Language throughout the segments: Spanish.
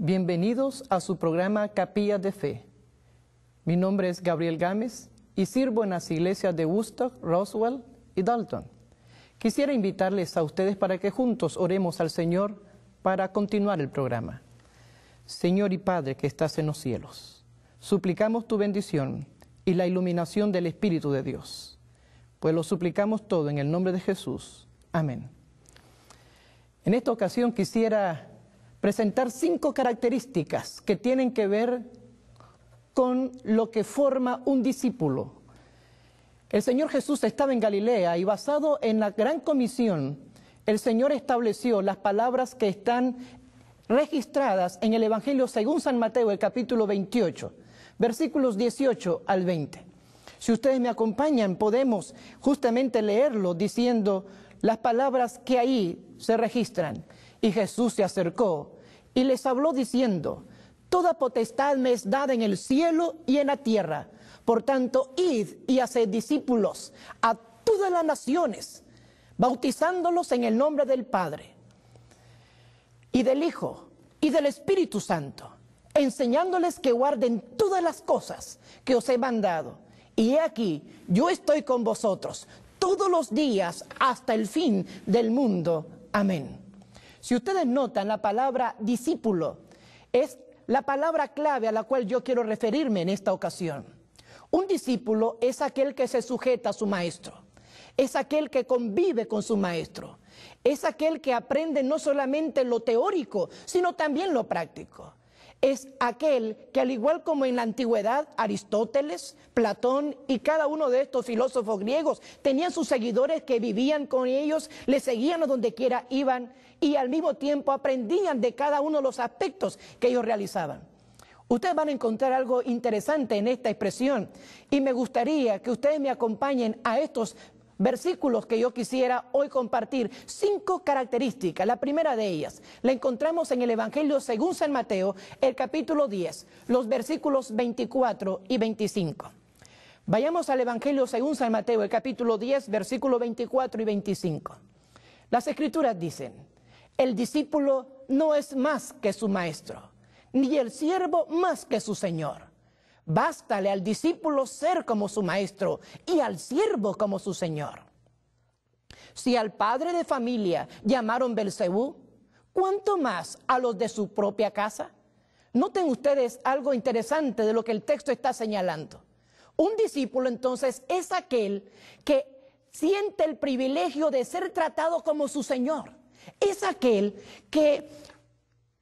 Bienvenidos a su programa Capilla de Fe. Mi nombre es Gabriel Gámez y sirvo en las iglesias de Woodstock, Roswell y Dalton. Quisiera invitarles a ustedes para que juntos oremos al Señor para continuar el programa. Señor y Padre que estás en los cielos, suplicamos tu bendición y la iluminación del Espíritu de Dios, pues lo suplicamos todo en el nombre de Jesús. Amén. En esta ocasión quisiera presentar 5 características que tienen que ver con lo que forma un discípulo. El Señor Jesús estaba en Galilea y basado en la gran comisión, el Señor estableció las palabras que están registradas en el Evangelio según San Mateo, el capítulo 28, versículos 18 al 20. Si ustedes me acompañan, podemos justamente leerlo diciendo las palabras que ahí se registran. Y Jesús se acercó y les habló diciendo: toda potestad me es dada en el cielo y en la tierra. Por tanto, id y haced discípulos a todas las naciones, bautizándolos en el nombre del Padre, y del Hijo, y del Espíritu Santo, enseñándoles que guarden todas las cosas que os he mandado. Y he aquí, yo estoy con vosotros todos los días hasta el fin del mundo. Amén. Si ustedes notan, la palabra discípulo es la palabra clave a la cual yo quiero referirme en esta ocasión. Un discípulo es aquel que se sujeta a su maestro, es aquel que convive con su maestro, es aquel que aprende no solamente lo teórico, sino también lo práctico. Es aquel que, al igual como en la antigüedad, Aristóteles, Platón y cada uno de estos filósofos griegos tenían sus seguidores que vivían con ellos, les seguían a donde quiera iban y al mismo tiempo aprendían de cada uno de los aspectos que ellos realizaban. Ustedes van a encontrar algo interesante en esta expresión y me gustaría que ustedes me acompañen a estos versículos que yo quisiera hoy compartir. 5 características. La primera de ellas la encontramos en el Evangelio según San Mateo, el capítulo 10, los versículos 24 y 25. Vayamos al Evangelio según San Mateo, el capítulo 10, versículos 24 y 25. Las Escrituras dicen: el discípulo no es más que su maestro, ni el siervo más que su señor. Bástale al discípulo ser como su maestro y al siervo como su señor. Si al padre de familia llamaron Belcebú, ¿cuánto más a los de su propia casa? Noten ustedes algo interesante de lo que el texto está señalando. Un discípulo entonces es aquel que siente el privilegio de ser tratado como su señor. Es aquel que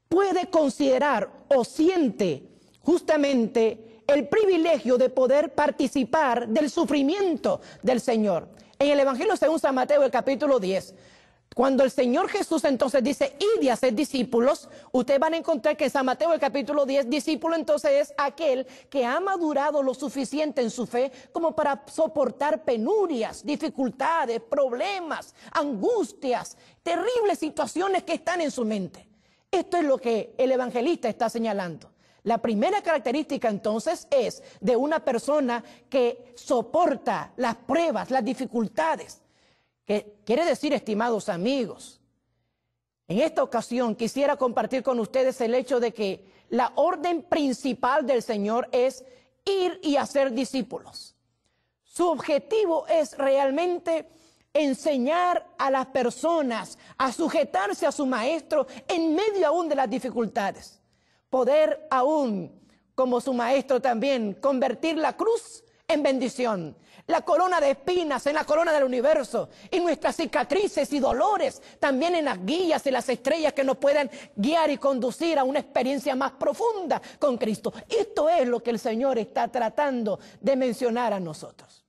puede considerar o siente justamente el privilegio de poder participar del sufrimiento del Señor. En el Evangelio según San Mateo, el capítulo 10, cuando el Señor Jesús entonces dice: id y haced discípulos, ustedes van a encontrar que en San Mateo, el capítulo 10, discípulo entonces es aquel que ha madurado lo suficiente en su fe como para soportar penurias, dificultades, problemas, angustias, terribles situaciones que están en su mente. Esto es lo que el evangelista está señalando. La primera característica entonces es de una persona que soporta las pruebas, las dificultades. Que quiere decir, estimados amigos, en esta ocasión quisiera compartir con ustedes el hecho de que la orden principal del Señor es ir y hacer discípulos. Su objetivo es realmente enseñar a las personas a sujetarse a su maestro en medio aún de las dificultades. Poder aún, como su maestro también, convertir la cruz en bendición, la corona de espinas en la corona del universo, y nuestras cicatrices y dolores también en las guías y las estrellas que nos puedan guiar y conducir a una experiencia más profunda con Cristo. Esto es lo que el Señor está tratando de mencionar a nosotros.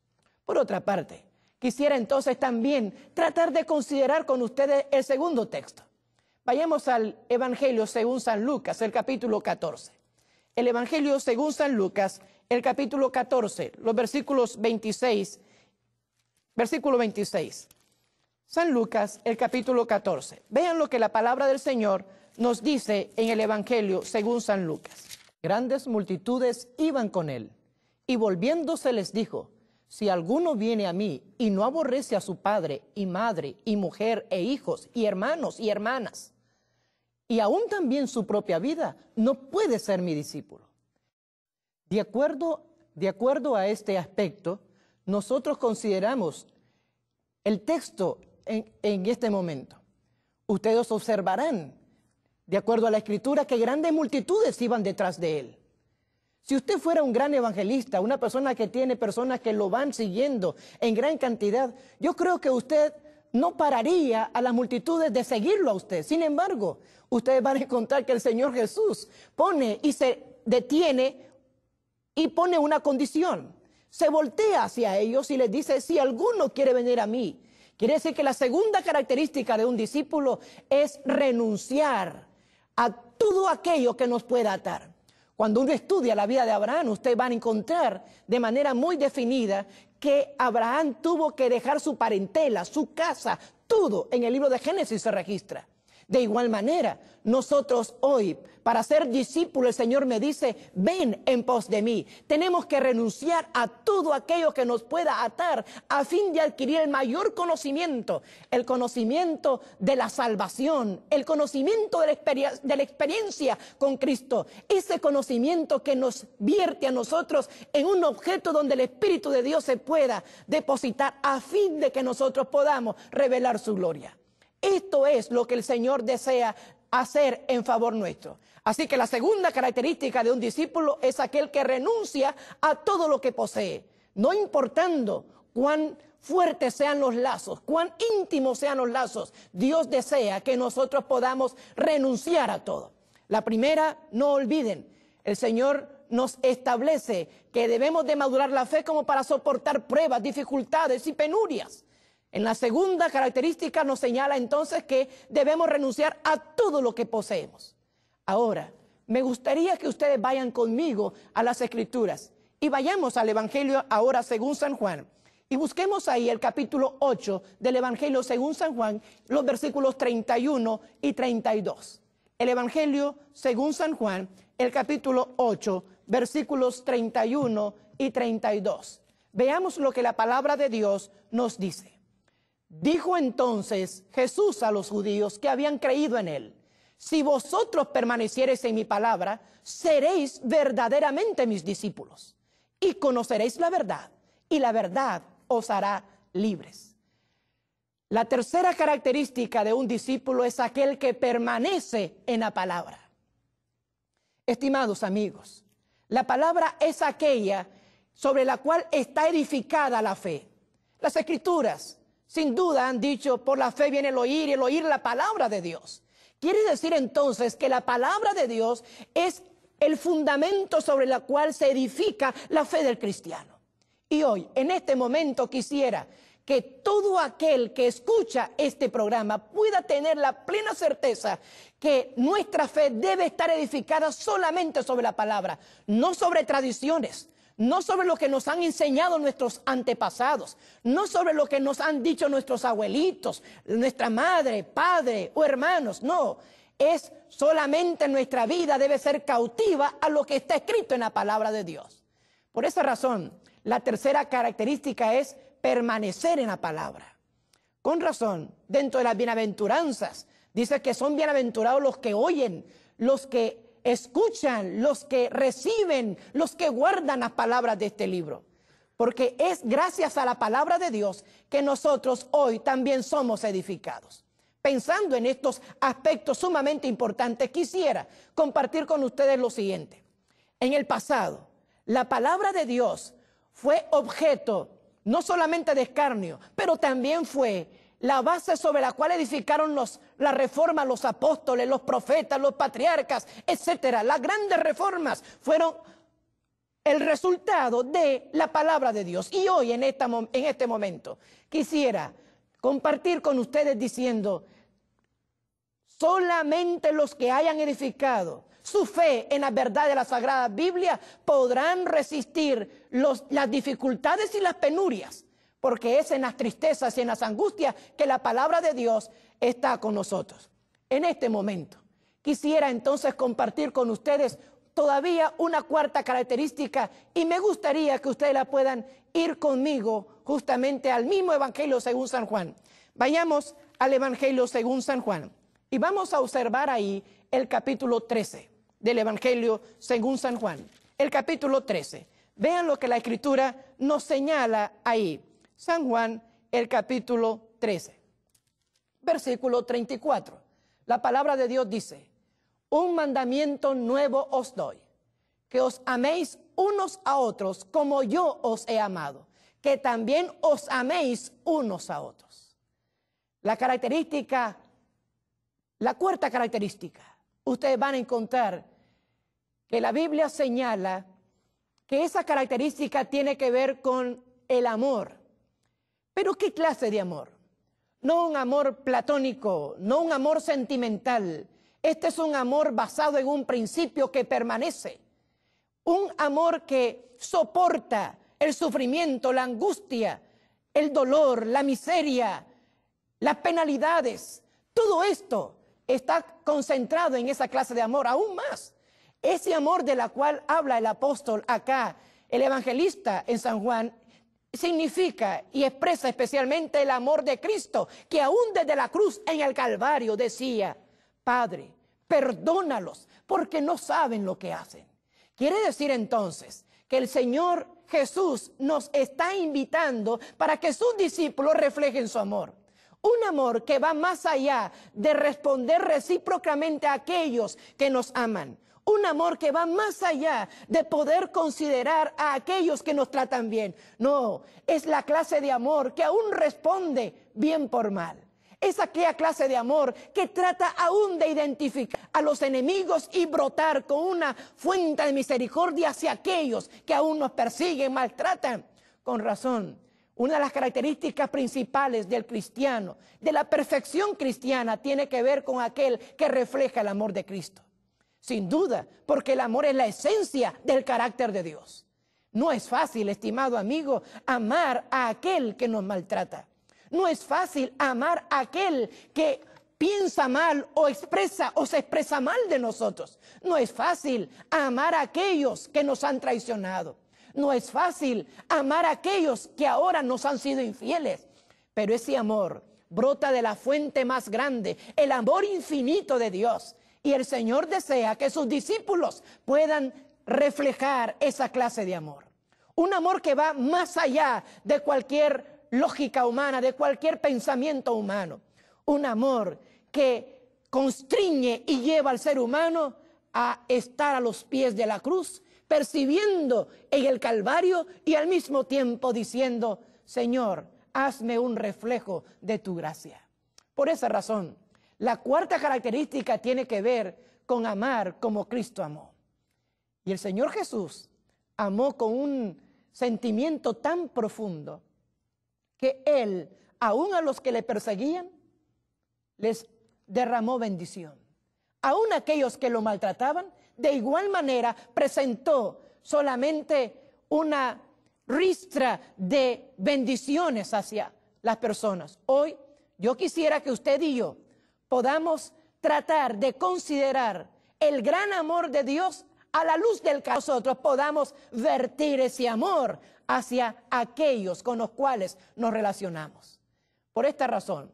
Por otra parte, quisiera entonces también tratar de considerar con ustedes el segundo texto. Vayamos al Evangelio según San Lucas, el capítulo 14. El Evangelio según San Lucas, el capítulo 14, los versículos 26. Versículo 26. San Lucas, el capítulo 14. Vean lo que la palabra del Señor nos dice en el Evangelio según San Lucas. Grandes multitudes iban con él, y volviéndose les dijo: si alguno viene a mí y no aborrece a su padre y madre y mujer e hijos y hermanos y hermanas, y aún también su propia vida, no puede ser mi discípulo. De acuerdo a este aspecto, nosotros consideramos el texto en este momento. Ustedes observarán, de acuerdo a la Escritura, que grandes multitudes iban detrás de él. Si usted fuera un gran evangelista, una persona que tiene personas que lo van siguiendo en gran cantidad, yo creo que usted no pararía a las multitudes de seguirlo a usted. Sin embargo, ustedes van a encontrar que el Señor Jesús pone y se detiene y pone una condición. Se voltea hacia ellos y les dice, si alguno quiere venir a mí. Quiere decir que la segunda característica de un discípulo es renunciar a todo aquello que nos pueda atar. Cuando uno estudia la vida de Abraham, usted va a encontrar de manera muy definida que Abraham tuvo que dejar su parentela, su casa, todo en el libro de Génesis se registra. De igual manera, nosotros hoy, para ser discípulos, el Señor me dice, ven en pos de mí. Tenemos que renunciar a todo aquello que nos pueda atar a fin de adquirir el mayor conocimiento, el conocimiento de la salvación, el conocimiento de la experiencia con Cristo, ese conocimiento que nos vierte a nosotros en un objeto donde el Espíritu de Dios se pueda depositar a fin de que nosotros podamos revelar su gloria. Esto es lo que el Señor desea hacer en favor nuestro. Así que la segunda característica de un discípulo es aquel que renuncia a todo lo que posee, no importando cuán fuertes sean los lazos, cuán íntimos sean los lazos. Dios desea que nosotros podamos renunciar a todo. La primera, no olviden, el Señor nos establece que debemos de madurar la fe como para soportar pruebas, dificultades y penurias. En la segunda característica nos señala entonces que debemos renunciar a todo lo que poseemos. Ahora, me gustaría que ustedes vayan conmigo a las Escrituras y vayamos al Evangelio ahora según San Juan. Y busquemos ahí el capítulo 8 del Evangelio según San Juan, los versículos 31 y 32. El Evangelio según San Juan, el capítulo 8, versículos 31 y 32. Veamos lo que la palabra de Dios nos dice. Dijo entonces Jesús a los judíos que habían creído en él, si vosotros permaneciereis en mi palabra, seréis verdaderamente mis discípulos y conoceréis la verdad, y la verdad os hará libres. La tercera característica de un discípulo es aquel que permanece en la palabra. Estimados amigos, la palabra es aquella sobre la cual está edificada la fe. Las Escrituras sin duda han dicho, por la fe viene el oír y el oír la palabra de Dios. Quiere decir entonces que la palabra de Dios es el fundamento sobre el cual se edifica la fe del cristiano. Y hoy, en este momento, quisiera que todo aquel que escucha este programa pueda tener la plena certeza que nuestra fe debe estar edificada solamente sobre la palabra, no sobre tradiciones, no sobre lo que nos han enseñado nuestros antepasados, no sobre lo que nos han dicho nuestros abuelitos, nuestra madre, padre o hermanos, no. Es solamente nuestra vida debe ser cautiva a lo que está escrito en la palabra de Dios. Por esa razón, la tercera característica es permanecer en la palabra. Con razón, dentro de las bienaventuranzas, dice que son bienaventurados los que oyen, los que escuchan, los que reciben, los que guardan las palabras de este libro. Porque es gracias a la palabra de Dios que nosotros hoy también somos edificados. Pensando en estos aspectos sumamente importantes, quisiera compartir con ustedes lo siguiente. En el pasado, la palabra de Dios fue objeto no solamente de escarnio, pero también fue la base sobre la cual edificaron la reforma, los apóstoles, los profetas, los patriarcas, etcétera. Las grandes reformas fueron el resultado de la palabra de Dios. Y hoy, en este momento, quisiera compartir con ustedes diciendo, solamente los que hayan edificado su fe en la verdad de la Sagrada Biblia podrán resistir las dificultades y las penurias, porque es en las tristezas y en las angustias que la palabra de Dios está con nosotros. En este momento, quisiera entonces compartir con ustedes todavía una cuarta característica y me gustaría que ustedes la puedan ir conmigo justamente al mismo Evangelio según San Juan. Vayamos al Evangelio según San Juan y vamos a observar ahí el capítulo 13 del Evangelio según San Juan. El capítulo 13. Vean lo que la Escritura nos señala ahí. San Juan, el capítulo 13. Versículo 34. La palabra de Dios dice: un mandamiento nuevo os doy, que os améis unos a otros como yo os he amado, que también os améis unos a otros. La cuarta característica, ustedes van a encontrar que la Biblia señala que esa característica tiene que ver con el amor. ¿Pero qué clase de amor? No un amor platónico, no un amor sentimental. Este es un amor basado en un principio que permanece. Un amor que soporta el sufrimiento, la angustia, el dolor, la miseria, las penalidades. Todo esto está concentrado en esa clase de amor, aún más. Ese amor de la cual habla el apóstol acá, el evangelista en San Juan, significa y expresa especialmente el amor de Cristo, que aún desde la cruz en el Calvario decía: Padre, perdónalos, porque no saben lo que hacen. Quiere decir entonces que el Señor Jesús nos está invitando para que sus discípulos reflejen su amor. Un amor que va más allá de responder recíprocamente a aquellos que nos aman. Un amor que va más allá de poder considerar a aquellos que nos tratan bien. No, es la clase de amor que aún responde bien por mal. Es aquella clase de amor que trata aún de identificar a los enemigos y brotar con una fuente de misericordia hacia aquellos que aún nos persiguen, maltratan. Con razón, una de las características principales del cristiano, de la perfección cristiana, tiene que ver con aquel que refleja el amor de Cristo. Sin duda, porque el amor es la esencia del carácter de Dios. No es fácil, estimado amigo, amar a aquel que nos maltrata. No es fácil amar a aquel que piensa mal o expresa o se expresa mal de nosotros. No es fácil amar a aquellos que nos han traicionado. No es fácil amar a aquellos que ahora nos han sido infieles. Pero ese amor brota de la fuente más grande, el amor infinito de Dios. Y el Señor desea que sus discípulos puedan reflejar esa clase de amor. Un amor que va más allá de cualquier lógica humana, de cualquier pensamiento humano. Un amor que constriñe y lleva al ser humano a estar a los pies de la cruz, percibiendo en el Calvario y al mismo tiempo diciendo: Señor, hazme un reflejo de tu gracia. Por esa razón, la cuarta característica tiene que ver con amar como Cristo amó. Y el Señor Jesús amó con un sentimiento tan profundo que Él, aún a los que le perseguían, les derramó bendición. Aún aquellos que lo maltrataban, de igual manera presentó solamente una ristra de bendiciones hacia las personas. Hoy yo quisiera que usted y yo podamos tratar de considerar el gran amor de Dios a la luz del que nosotros podamos vertir ese amor hacia aquellos con los cuales nos relacionamos. Por esta razón,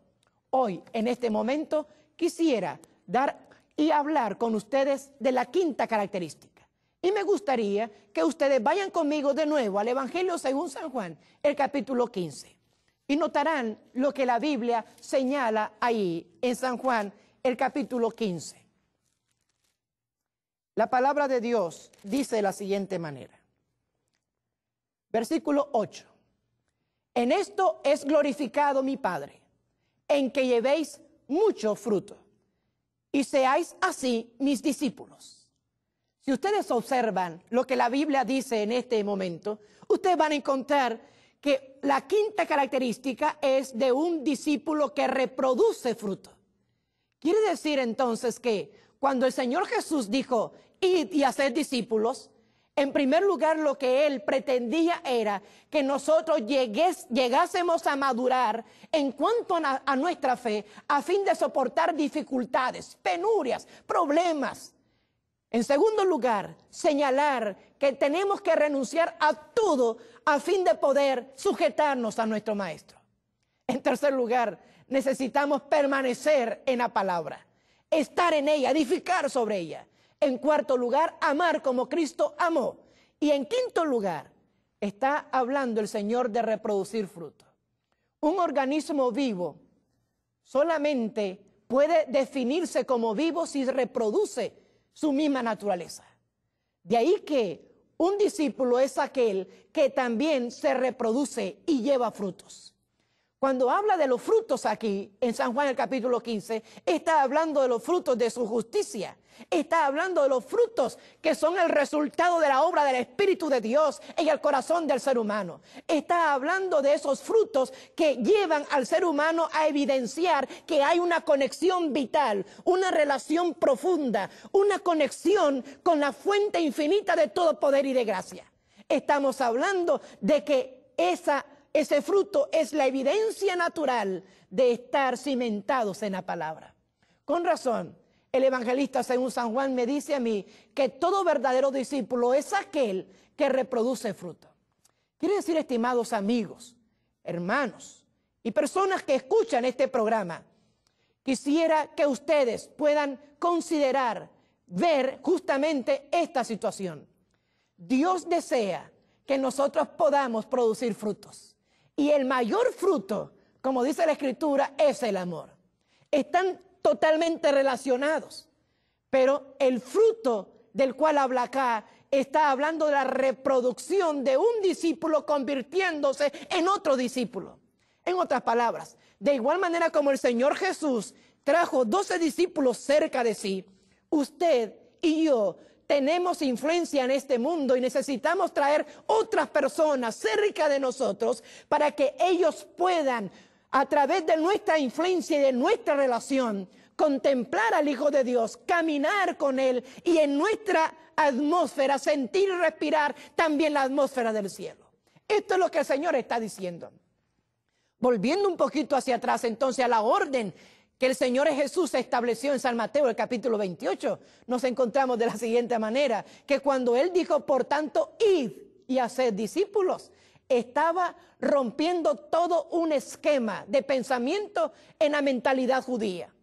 hoy, en este momento, quisiera dar y hablar con ustedes de la quinta característica. Y me gustaría que ustedes vayan conmigo de nuevo al Evangelio según San Juan, el capítulo 15. Y notarán lo que la Biblia señala ahí en San Juan, el capítulo 15. La palabra de Dios dice de la siguiente manera. Versículo 8. En esto es glorificado mi Padre, en que llevéis mucho fruto, y seáis así mis discípulos. Si ustedes observan lo que la Biblia dice en este momento, ustedes van a encontrar que la quinta característica es de un discípulo que reproduce fruto. Quiere decir entonces que cuando el Señor Jesús dijo, id y haced discípulos, en primer lugar lo que Él pretendía era que nosotros llegásemos a madurar en cuanto a nuestra fe, a fin de soportar dificultades, penurias, problemas. En segundo lugar, señalar que tenemos que renunciar a todo a fin de poder sujetarnos a nuestro Maestro. En tercer lugar, necesitamos permanecer en la palabra. estar en ella, edificar sobre ella. En cuarto lugar, amar como Cristo amó. Y en quinto lugar, está hablando el Señor de reproducir fruto. Un organismo vivo solamente puede definirse como vivo si reproduce su misma naturaleza. De ahí que un discípulo es aquel que también se reproduce y lleva frutos. Cuando habla de los frutos aquí, en San Juan el capítulo 15, está hablando de los frutos de su justicia. Está hablando de los frutos que son el resultado de la obra del Espíritu de Dios en el corazón del ser humano. Está hablando de esos frutos que llevan al ser humano a evidenciar que hay una conexión vital, una relación profunda, una conexión con la fuente infinita de todo poder y de gracia. Estamos hablando de que ese fruto es la evidencia natural de estar cimentados en la palabra. Con razón, el evangelista según San Juan me dice a mí que todo verdadero discípulo es aquel que reproduce fruto. Quiere decir, estimados amigos, hermanos y personas que escuchan este programa, quisiera que ustedes puedan considerar, ver justamente esta situación. Dios desea que nosotros podamos producir frutos. Y el mayor fruto, como dice la Escritura, es el amor. Están totalmente relacionados, pero el fruto del cual habla acá está hablando de la reproducción de un discípulo convirtiéndose en otro discípulo. En otras palabras, de igual manera como el Señor Jesús trajo 12 discípulos cerca de sí, usted y yo tenemos influencia en este mundo y necesitamos traer otras personas cerca de nosotros para que ellos puedan, a través de nuestra influencia y de nuestra relación, contemplar al Hijo de Dios, caminar con Él y en nuestra atmósfera sentir y respirar también la atmósfera del cielo. Esto es lo que el Señor está diciendo. Volviendo un poquito hacia atrás entonces a la orden que el Señor Jesús estableció en San Mateo, el capítulo 28, nos encontramos de la siguiente manera, que cuando Él dijo, por tanto, id y haced discípulos, estaba rompiendo todo un esquema de pensamiento en la mentalidad judía.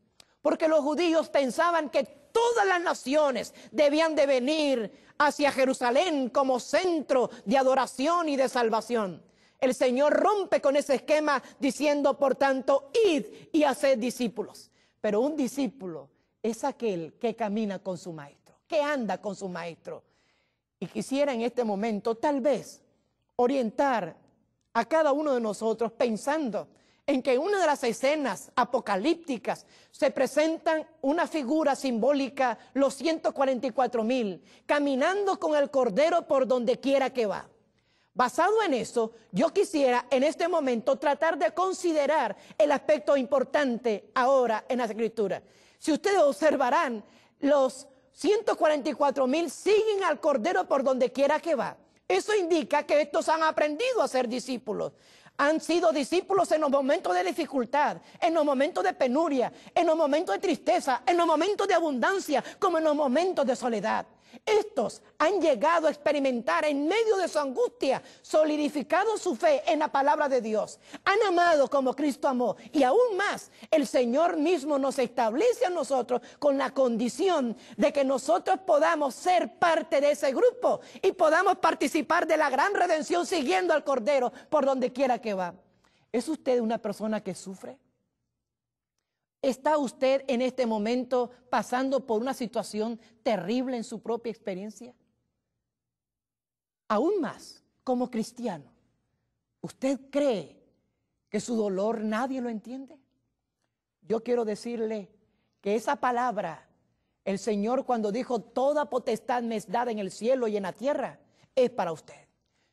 Porque los judíos pensaban que todas las naciones debían de venir hacia Jerusalén como centro de adoración y de salvación. El Señor rompe con ese esquema diciendo, por tanto, id y haced discípulos. Pero un discípulo es aquel que camina con su maestro, que anda con su maestro. Y quisiera en este momento tal vez orientar a cada uno de nosotros pensando en que en una de las escenas apocalípticas se presentan una figura simbólica, los 144,000, caminando con el Cordero por donde quiera que va. Basado en eso, yo quisiera en este momento tratar de considerar el aspecto importante ahora en la Escritura. Si ustedes observarán, los 144,000 siguen al Cordero por donde quiera que va. Eso indica que estos han aprendido a ser discípulos. Han sido discípulos en los momentos de dificultad, en los momentos de penuria, en los momentos de tristeza, en los momentos de abundancia, como en los momentos de soledad. Estos han llegado a experimentar en medio de su angustia, solidificado su fe en la palabra de Dios. Han amado como Cristo amó. Y aún más, el Señor mismo nos establece a nosotros con la condición de que nosotros podamos ser parte de ese grupo y podamos participar de la gran redención siguiendo al Cordero por donde quiera que va. ¿Es usted una persona que sufre? ¿Está usted en este momento pasando por una situación terrible en su propia experiencia? Aún más, como cristiano, ¿usted cree que su dolor nadie lo entiende? Yo quiero decirle que esa palabra, el Señor cuando dijo, toda potestad me es dada en el cielo y en la tierra, es para usted.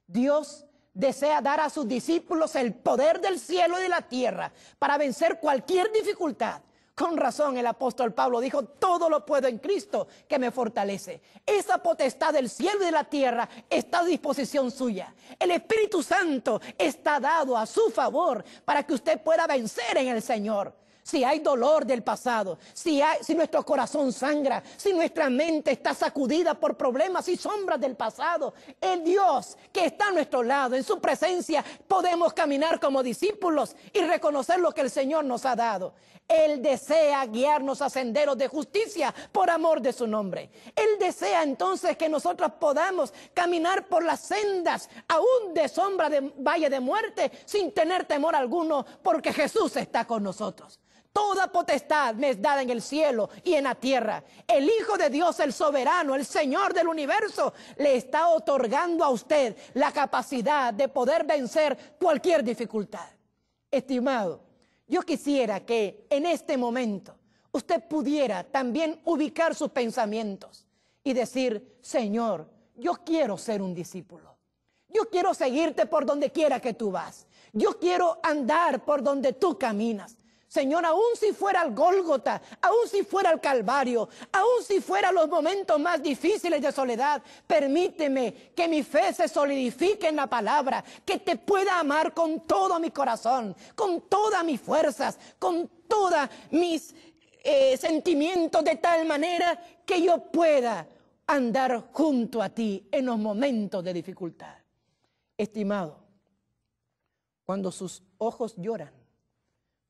Dios desea dar a sus discípulos el poder del cielo y de la tierra para vencer cualquier dificultad. Con razón el apóstol Pablo dijo, todo lo puedo en Cristo que me fortalece. Esa potestad del cielo y de la tierra está a disposición suya. El Espíritu Santo está dado a su favor para que usted pueda vencer en el Señor. si hay dolor del pasado, si nuestro corazón sangra, si nuestra mente está sacudida por problemas y sombras del pasado, el Dios que está a nuestro lado, en su presencia podemos caminar como discípulos y reconocer lo que el Señor nos ha dado. Él desea guiarnos a senderos de justicia por amor de su nombre. Él desea entonces que nosotros podamos caminar por las sendas aún de sombra de valle de muerte sin tener temor alguno, porque Jesús está con nosotros. Toda potestad me es dada en el cielo y en la tierra. El Hijo de Dios, el soberano, el Señor del universo, le está otorgando a usted la capacidad de poder vencer cualquier dificultad. Estimado, yo quisiera que en este momento usted pudiera también ubicar sus pensamientos y decir: Señor, yo quiero ser un discípulo. Yo quiero seguirte por donde quiera que tú vas. Yo quiero andar por donde tú caminas. Señor, aún si fuera el Gólgota, aún si fuera el Calvario, aún si fuera los momentos más difíciles de soledad, permíteme que mi fe se solidifique en la palabra, que te pueda amar con todo mi corazón, con todas mis fuerzas, con todos mis sentimientos, de tal manera que yo pueda andar junto a ti en los momentos de dificultad. Estimado, cuando sus ojos lloran,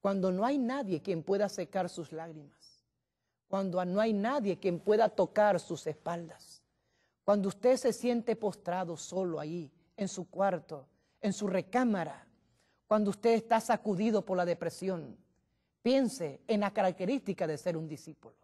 cuando no hay nadie quien pueda secar sus lágrimas, cuando no hay nadie quien pueda tocar sus espaldas, cuando usted se siente postrado solo ahí, en su cuarto, en su recámara, cuando usted está sacudido por la depresión, piense en la característica de ser un discípulo.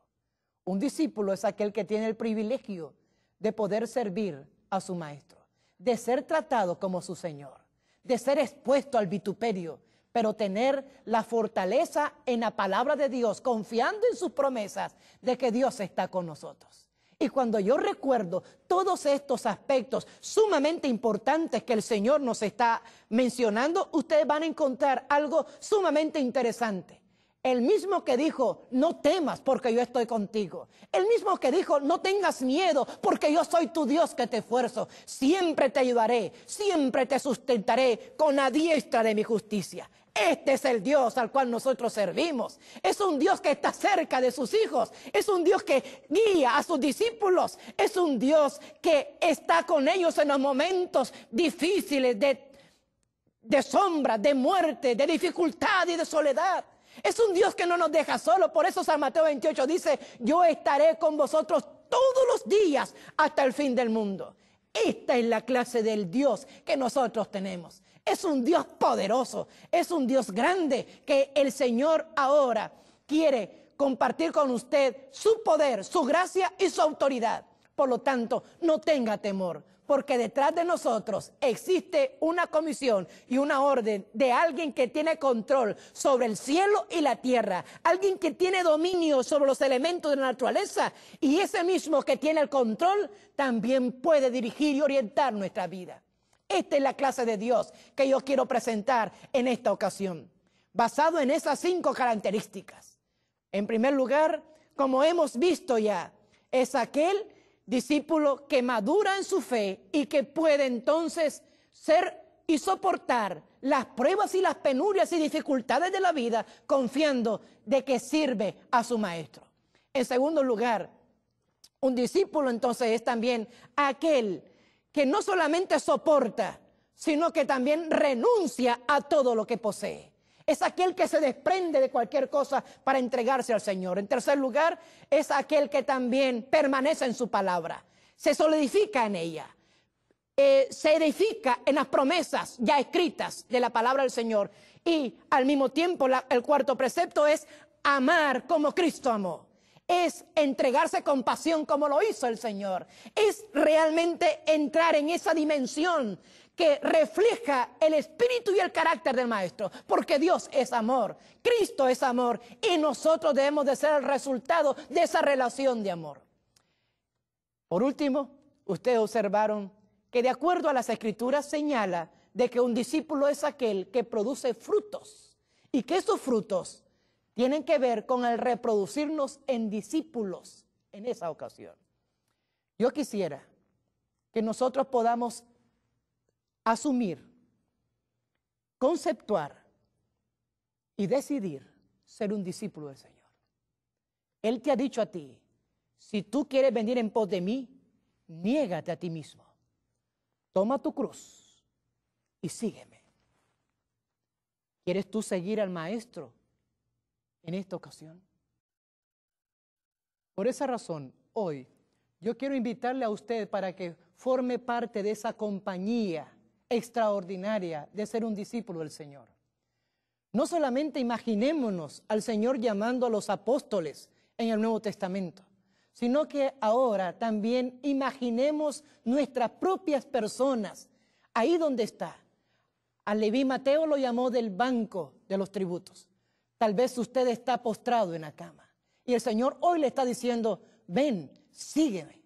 Un discípulo es aquel que tiene el privilegio de poder servir a su maestro, de ser tratado como su Señor, de ser expuesto al vituperio, pero tener la fortaleza en la palabra de Dios, confiando en sus promesas de que Dios está con nosotros. Y cuando yo recuerdo todos estos aspectos sumamente importantes que el Señor nos está mencionando, ustedes van a encontrar algo sumamente interesante. El mismo que dijo: no temas porque yo estoy contigo. El mismo que dijo: no tengas miedo porque yo soy tu Dios que te esfuerzo. Siempre te ayudaré, siempre te sustentaré con la diestra de mi justicia. Este es el Dios al cual nosotros servimos. Es un Dios que está cerca de sus hijos. Es un Dios que guía a sus discípulos. Es un Dios que está con ellos en los momentos difíciles de sombra, de muerte, de dificultad y de soledad. Es un Dios que no nos deja solo. Por eso San Mateo 28 dice: yo estaré con vosotros todos los días hasta el fin del mundo. Esta es la clase del Dios que nosotros tenemos. Es un Dios poderoso, es un Dios grande que el Señor ahora quiere compartir con usted su poder, su gracia y su autoridad. Por lo tanto, no tenga temor, porque detrás de nosotros existe una comisión y una orden de alguien que tiene control sobre el cielo y la tierra, alguien que tiene dominio sobre los elementos de la naturaleza, y ese mismo que tiene el control también puede dirigir y orientar nuestra vida. Esta es la clase de Dios que yo quiero presentar en esta ocasión, basado en esas 5 características. En primer lugar, como hemos visto ya, es aquel discípulo que madura en su fe y que puede entonces ser y soportar las pruebas y las penurias y dificultades de la vida, confiando de que sirve a su maestro. En segundo lugar, un discípulo entonces es también aquel que no solamente soporta, sino que también renuncia a todo lo que posee. Es aquel que se desprende de cualquier cosa para entregarse al Señor. En tercer lugar, es aquel que también permanece en su palabra, se solidifica en ella, se edifica en las promesas ya escritas de la palabra del Señor. Y al mismo tiempo, el cuarto precepto es amar como Cristo amó. Es entregarse con pasión como lo hizo el Señor. Es realmente entrar en esa dimensión que refleja el espíritu y el carácter del Maestro, porque Dios es amor, Cristo es amor, y nosotros debemos de ser el resultado de esa relación de amor. Por último, ustedes observaron que de acuerdo a las Escrituras señala de que un discípulo es aquel que produce frutos, y que esos frutos tienen que ver con el reproducirnos en discípulos en esa ocasión. Yo quisiera que nosotros podamos asumir, conceptuar y decidir ser un discípulo del Señor. Él te ha dicho a ti, si tú quieres venir en pos de mí, niégate a ti mismo. Toma tu cruz y sígueme. ¿Quieres tú seguir al Maestro en esta ocasión? Por esa razón, hoy, yo quiero invitarle a usted para que forme parte de esa compañía extraordinaria de ser un discípulo del Señor. No solamente imaginémonos al Señor llamando a los apóstoles en el Nuevo Testamento, sino que ahora también imaginemos nuestras propias personas, ahí donde está. A Leví Mateo lo llamó del banco de los tributos. Tal vez usted está postrado en la cama y el Señor hoy le está diciendo, ven, sígueme.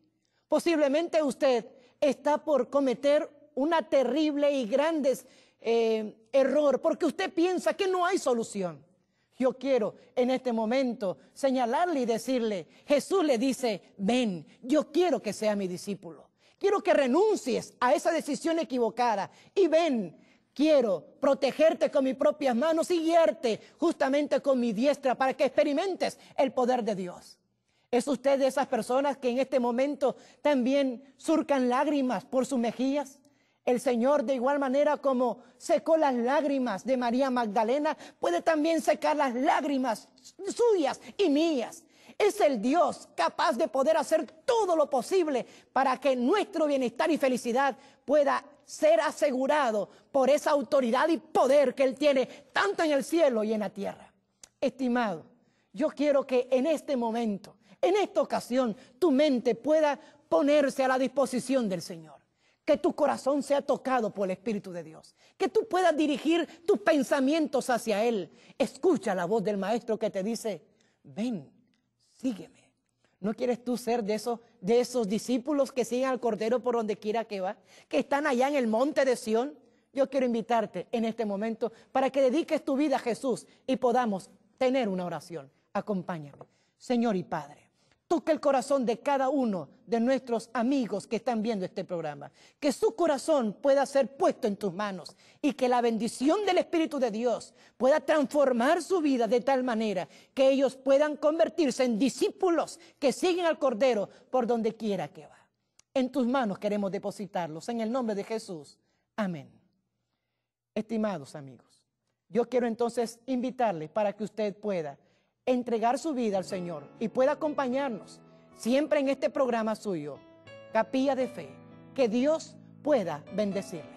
Posiblemente usted está por cometer una terrible y grande error porque usted piensa que no hay solución. Yo quiero en este momento señalarle y decirle, Jesús le dice, ven, yo quiero que sea mi discípulo. Quiero que renuncies a esa decisión equivocada y ven, quiero protegerte con mis propias manos y guiarte justamente con mi diestra para que experimentes el poder de Dios. ¿Es usted de esas personas que en este momento también surcan lágrimas por sus mejillas? El Señor, de igual manera como secó las lágrimas de María Magdalena, puede también secar las lágrimas suyas y mías. Es el Dios capaz de poder hacer todo lo posible para que nuestro bienestar y felicidad pueda ser asegurado por esa autoridad y poder que Él tiene tanto en el cielo y en la tierra. Estimado, yo quiero que en este momento, en esta ocasión, tu mente pueda ponerse a la disposición del Señor. Que tu corazón sea tocado por el Espíritu de Dios. Que tú puedas dirigir tus pensamientos hacia Él. Escucha la voz del Maestro que te dice, ven, sígueme. ¿No quieres tú ser de esos discípulos que siguen al Cordero por donde quiera que va? Que están allá en el monte de Sión. Yo quiero invitarte en este momento para que dediques tu vida a Jesús y podamos tener una oración. Acompáñame. Señor y Padre. Toca el corazón de cada uno de nuestros amigos que están viendo este programa. Que su corazón pueda ser puesto en tus manos y que la bendición del Espíritu de Dios pueda transformar su vida de tal manera que ellos puedan convertirse en discípulos que siguen al Cordero por donde quiera que va. En tus manos queremos depositarlos en el nombre de Jesús. Amén. Estimados amigos, yo quiero entonces invitarles para que usted pueda entregar su vida al Señor y pueda acompañarnos siempre en este programa suyo, Capilla de Fe. Que Dios pueda bendecirle.